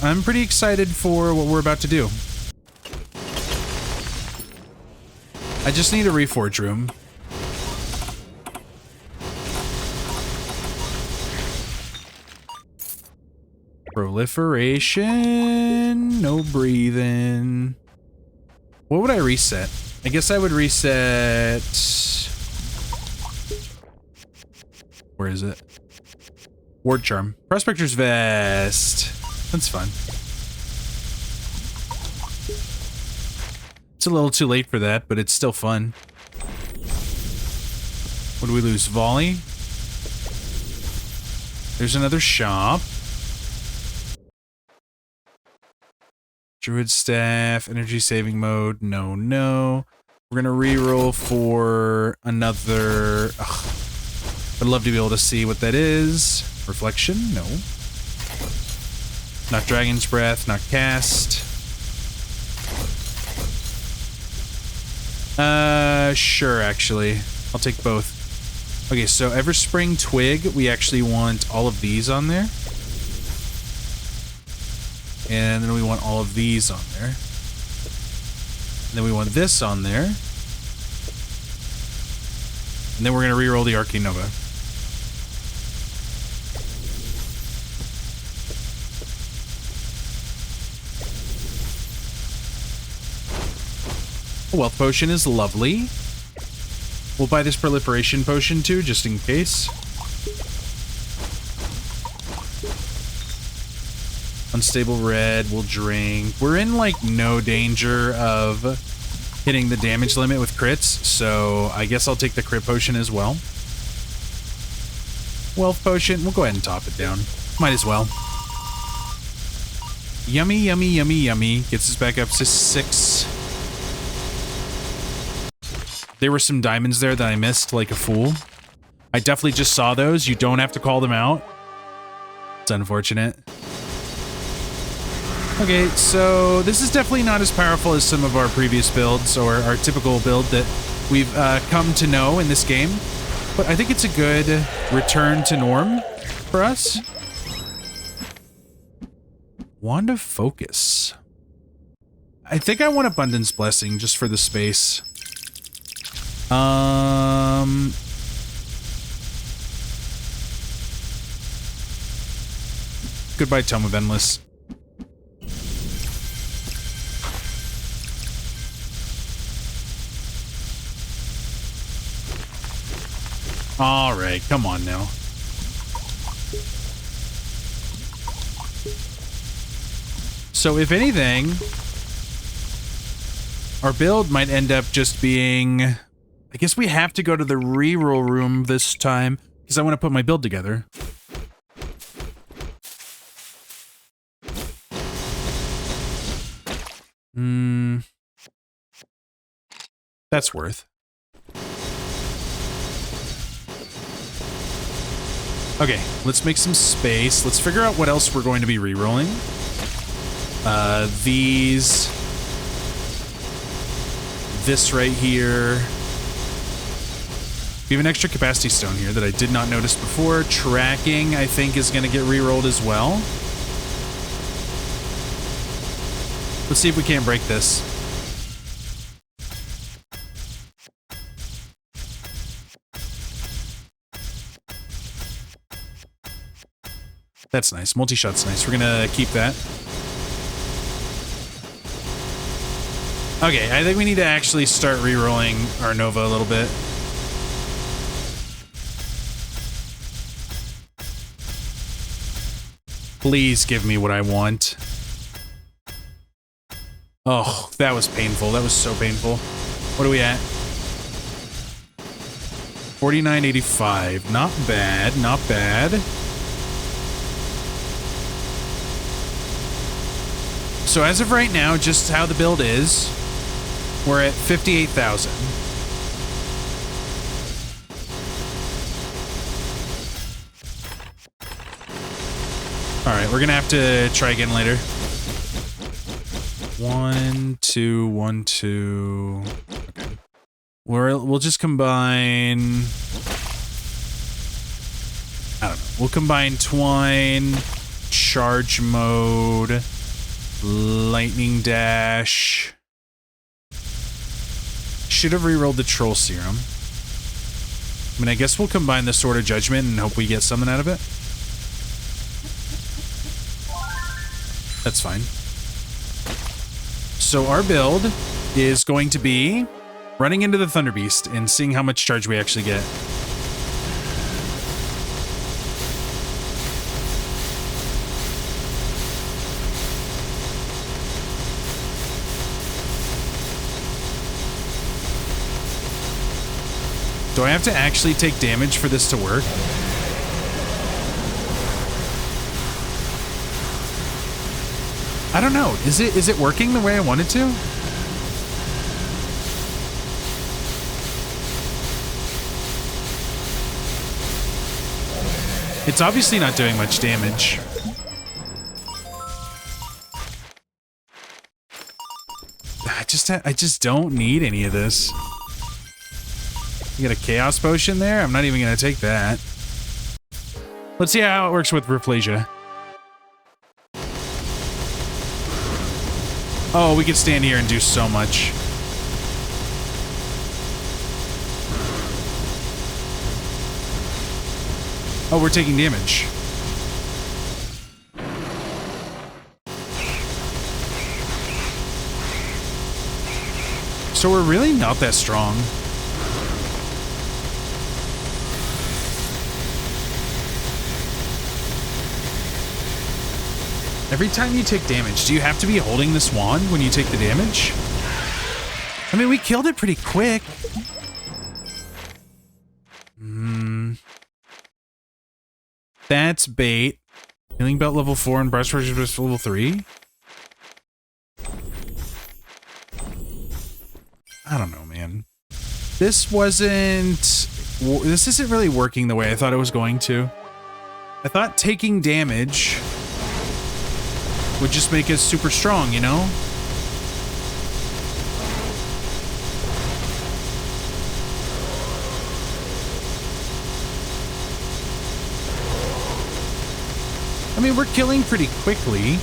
I'm pretty excited for what we're about to do. I just need a reforge room. Proliferation, no breathing. What would I reset? I guess I would reset... Where is it? Ward Charm. Prospector's Vest. That's fun. It's a little too late for that, but it's still fun. What do we lose? Volley? There's another shop. Druid Staff, Energy Saving Mode. No, no. We're gonna reroll for another... Ugh. I'd love to be able to see what that is. Reflection? No. Not Dragon's Breath, not Cast. Sure, actually. I'll take both. Okay, so Everspring Twig, we actually want all of these on there. And then we want all of these on there. And then we want this on there. And then we're going to reroll the Arcane Nova. A Wealth Potion is lovely. We'll buy this Proliferation Potion too, just in case. Unstable Red, we'll drink. We're in, like, no danger of hitting the damage limit with crits, so I guess I'll take the crit potion as well. Wealth Potion, we'll go ahead and top it down. Might as well. Yummy, yummy, yummy, yummy. Gets us back up to 6. There were some diamonds there that I missed like a fool. I definitely just saw those. You don't have to call them out. It's unfortunate. Okay, so this is definitely not as powerful as some of our previous builds or our typical build that we've come to know in this game. But I think it's a good return to norm for us. Wand of Focus. I think I want Abundance Blessing just for the space. Goodbye, Tome of Endless. All right, come on now. So if anything, our build might end up just being... I guess we have to go to the reroll room this time because I want to put my build together. That's worth. Okay, let's make some space. Let's figure out what else we're going to be rerolling. These. This right here. We have an extra capacity stone here that I did not notice before. Tracking, I think, is going to get rerolled as well. Let's see if we can't break this. That's nice. Multi-shot's nice. We're going to keep that. Okay, I think we need to actually start rerolling our Nova a little bit. Please give me what I want. Oh, that was painful. That was so painful. What are we at? 49.85. Not bad. Not bad. So as of right now, just how the build is, we're at 58,000. All right, we're gonna have to try again later. 1, 2, 1, 2. Okay. We'll just combine. I don't know. We'll combine Twine, Charge Mode, Lightning Dash. Should have rerolled the Troll Serum. I mean, I guess we'll combine the Sword of Judgment and hope we get something out of it. That's fine. So our build is going to be running into the Thunder Beast and seeing how much charge we actually get. Do I have to actually take damage for this to work? I don't know. Is it working the way I want it to? It's obviously not doing much damage. I just don't need any of this. You got a Chaos Potion there? I'm not even going to take that. Let's see how it works with Rafflesia. Oh, we could stand here and do so much. Oh, we're taking damage. So we're really not that strong. Every time you take damage, do you have to be holding this wand when you take the damage? I mean, we killed it pretty quick. That's bait. Healing belt level 4 and brush brush level 3. I don't know, man. This isn't really working the way I thought it was going to. I thought taking damage would just make us super strong, you know? I mean, we're killing pretty quickly.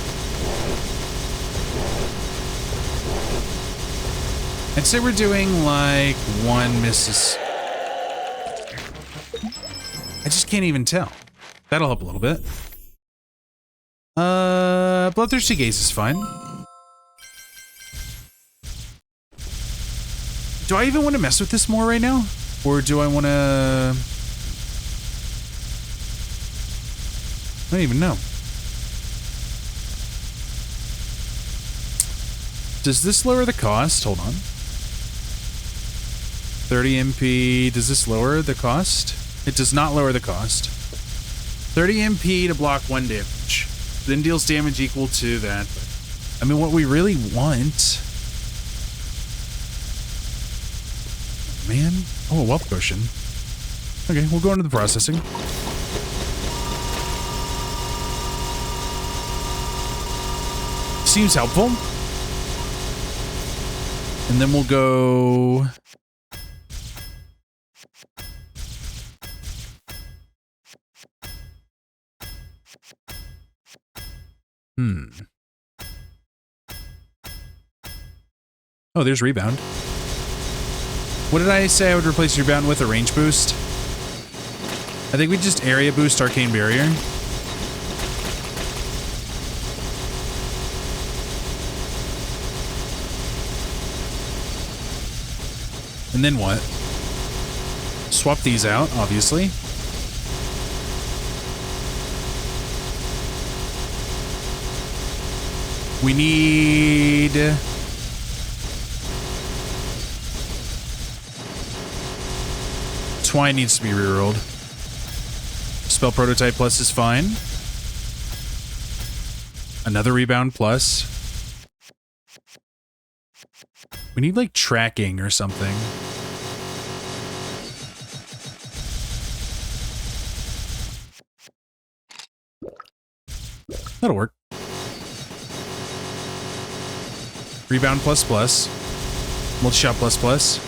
I'd say we're doing like 1 misses. I just can't even tell. That'll help a little bit. Bloodthirsty Gaze is fine. Do I even want to mess with this more right now? Or do I want to... I don't even know. Does this lower the cost? Hold on. 30 MP. Does this lower the cost? It does not lower the cost. 30 MP to block 1 damage. Then deals damage equal to that. But, I mean, what we really want... Man. Oh, a wealth potion. Okay, we'll go into the processing. Seems helpful. And then we'll go... Oh, there's rebound. What did I say I would replace rebound with? A range boost? I think we just area boost arcane barrier. And then what? Swap these out, obviously. We need... Twine needs to be rerolled. Spell Prototype Plus is fine. Another Rebound Plus. We need, like, tracking or something. That'll work. Rebound plus plus. Multi-shot plus plus.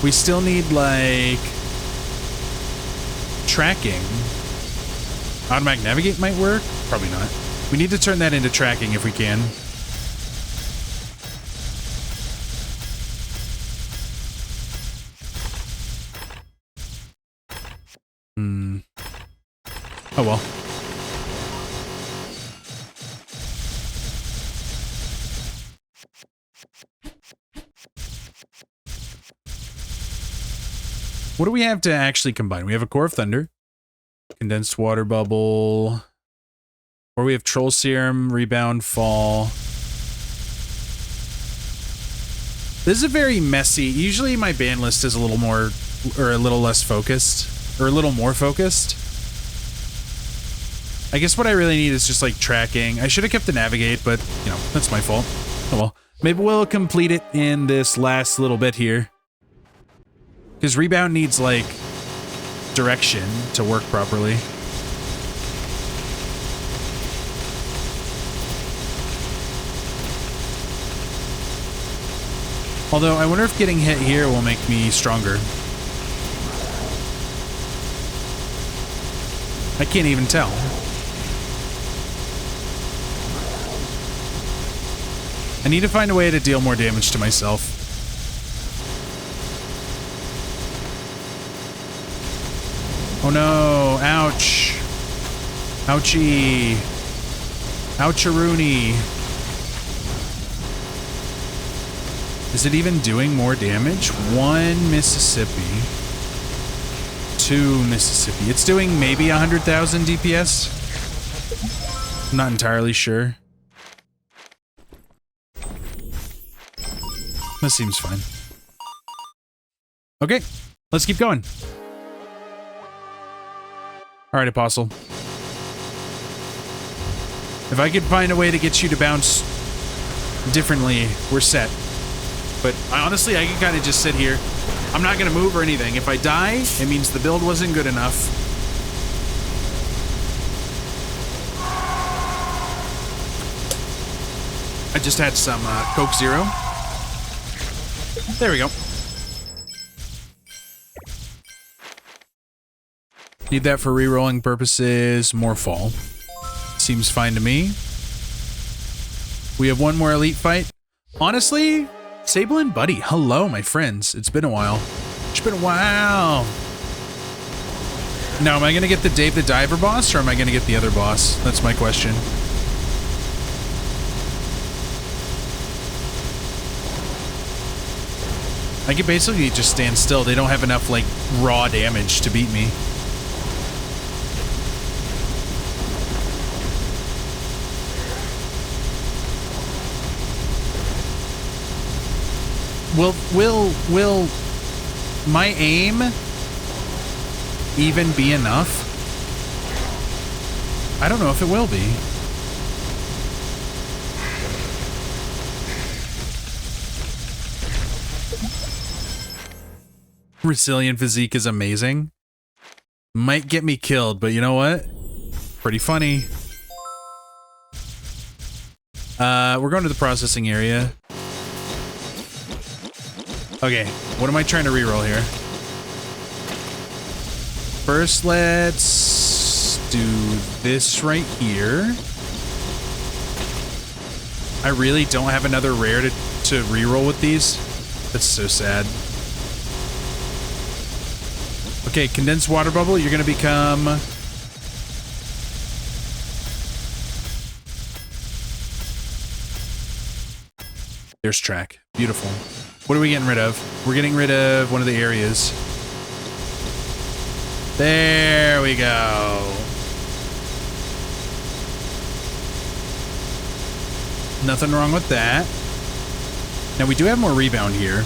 We still need, like, tracking. Automatic navigate might work? Probably not. We need to turn that into tracking if we can. Oh well. What do we have to actually combine? We have a Core of Thunder, Condensed Water Bubble, or we have Troll Serum, Rebound, Fall. This is a very messy... Usually my ban list is a little more, or a little less focused, or a little more focused. I guess what I really need is just, like, tracking. I should have kept the navigate, but, you know, that's my fault. Oh well. Maybe we'll complete it in this last little bit here. Because rebound needs, like, direction to work properly. Although, I wonder if getting hit here will make me stronger. I can't even tell. I need to find a way to deal more damage to myself. Oh no, ouch. Ouchie. Oucharoony. Is it even doing more damage? 1 Mississippi. 2 Mississippi. It's doing maybe 100,000 DPS? I'm not entirely sure. That seems fine. Okay, let's keep going. All right, Apostle. If I could find a way to get you to bounce differently, we're set. But honestly, I can kind of just sit here. I'm not going to move or anything. If I die, it means the build wasn't good enough. I just had some Coke Zero. There we go. Need that for re-rolling purposes. More fall. Seems fine to me. We have one more elite fight. Honestly, Sable and Buddy, hello, my friends. It's been a while. It's been a while. Now, am I going to get the Dave the Diver boss, or am I going to get the other boss? That's my question. I can basically just stand still. They don't have enough, like, raw damage to beat me. Will my aim even be enough? I don't know if it will be. Resilient physique is amazing. Might get me killed, but you know what? Pretty funny. We're going to the processing area. Okay, what am I trying to reroll here? First, let's do this right here. I really don't have another rare to reroll with these. That's so sad. Okay, condensed water bubble, you're gonna become... There's track. Beautiful. What are we getting rid of? We're getting rid of one of the areas. There we go. Nothing wrong with that. Now we do have more rebound here.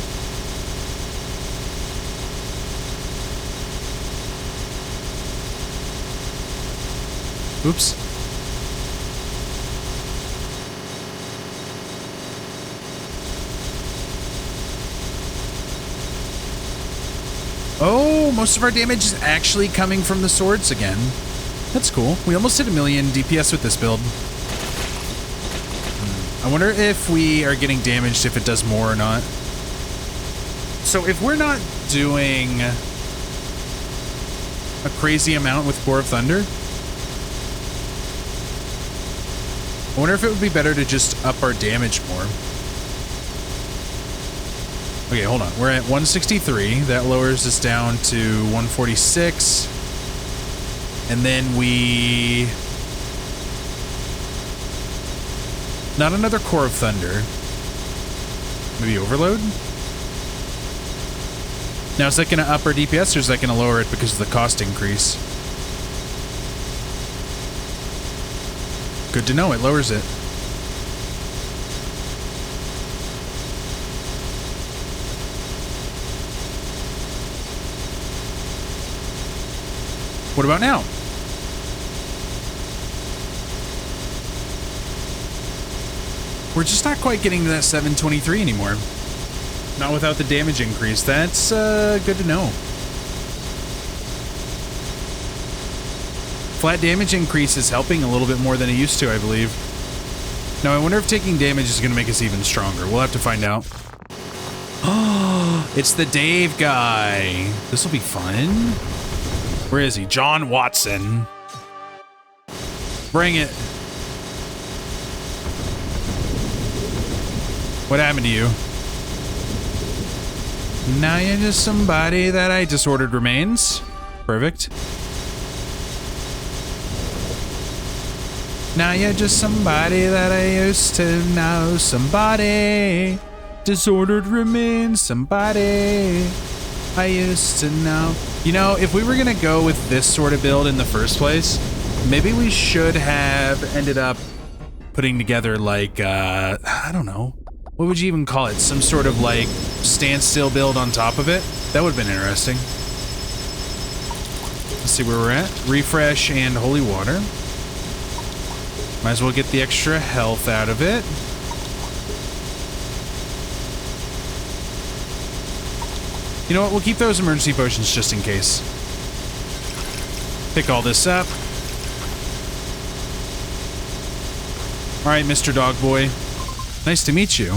Oops. Oh, most of our damage is actually coming from the swords again. That's cool. We almost hit 1,000,000 DPS with this build. I wonder if we are getting damaged if it does more or not. So if we're not doing a crazy amount with Core of Thunder, I wonder if it would be better to just up our damage more. Okay, hold on. We're at 163. That lowers us down to 146. And then we... Not another Core of Thunder. Maybe Overload? Now, is that going to up our DPS, or is that going to lower it because of the cost increase? Good to know. It lowers it. What about now? We're just not quite getting to that 723 anymore. Not without the damage increase. That's good to know. Flat damage increase is helping a little bit more than it used to, I believe. Now, I wonder if taking damage is going to make us even stronger. We'll have to find out. Oh, it's the Dave guy. This will be fun. Where is he? John Watson. Bring it. What happened to you? Now you're just somebody that I disordered remains. Perfect. Now you're just somebody that I used to know. Somebody. Disordered remains. Somebody I used to know. You know, if we were going to go with this sort of build in the first place, maybe we should have ended up putting together like, I don't know. What would you even call it? Some sort of like standstill build on top of it? That would have been interesting. Let's see where we're at. Refresh and holy water. Might as well get the extra health out of it. You know what? We'll keep those emergency potions just in case. Pick all this up. All right, Mr. Dog Boy. Nice to meet you.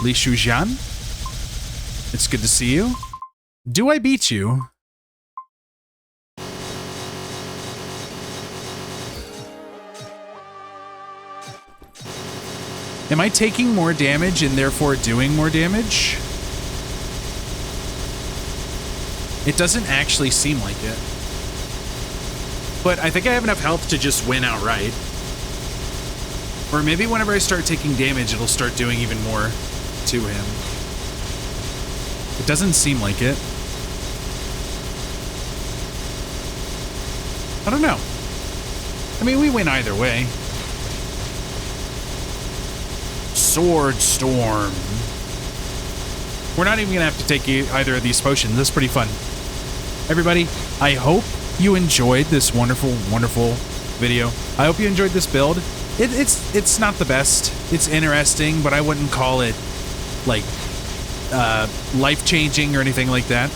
Li Shujian. It's good to see you. Do I beat you? Am I taking more damage and therefore doing more damage? It doesn't actually seem like it. But I think I have enough health to just win outright. Or maybe whenever I start taking damage, it'll start doing even more to him. It doesn't seem like it. I don't know. I mean, we win either way. Sword Storm. We're not even gonna have to take either of these potions. That's pretty fun. Everybody, I hope you enjoyed this wonderful, wonderful video. I hope you enjoyed this build. It's not the best. It's interesting, but I wouldn't call it like life-changing or anything like that.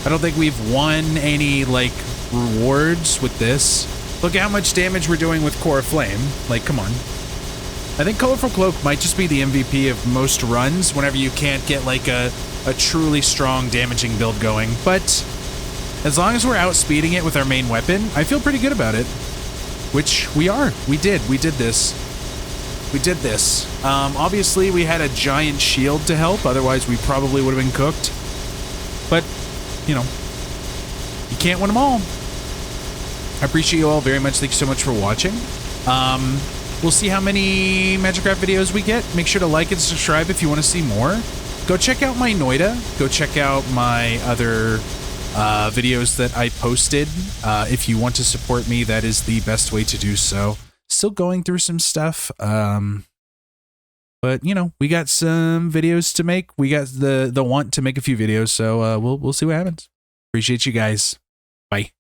I don't think we've won any like rewards with this. Look at how much damage we're doing with Core Flame. Like, come on. I think Colorful Cloak might just be the MVP of most runs whenever you can't get like a truly strong damaging build going. But as long as we're outspeeding it with our main weapon, I feel pretty good about it. Which we are. We did this. We did this. Obviously, we had a giant shield to help. Otherwise, we probably would have been cooked. But, you know, you can't win them all. I appreciate you all very much. Thank you so much for watching. We'll see how many Magicraft videos we get. Make sure to like and subscribe if you want to see more. Go check out my Noida. Go check out my other videos that I posted. If you want to support me, that is the best way to do so. Still going through some stuff. But, you know, we got some videos to make. We got the want to make a few videos. So we'll see what happens. Appreciate you guys. Bye.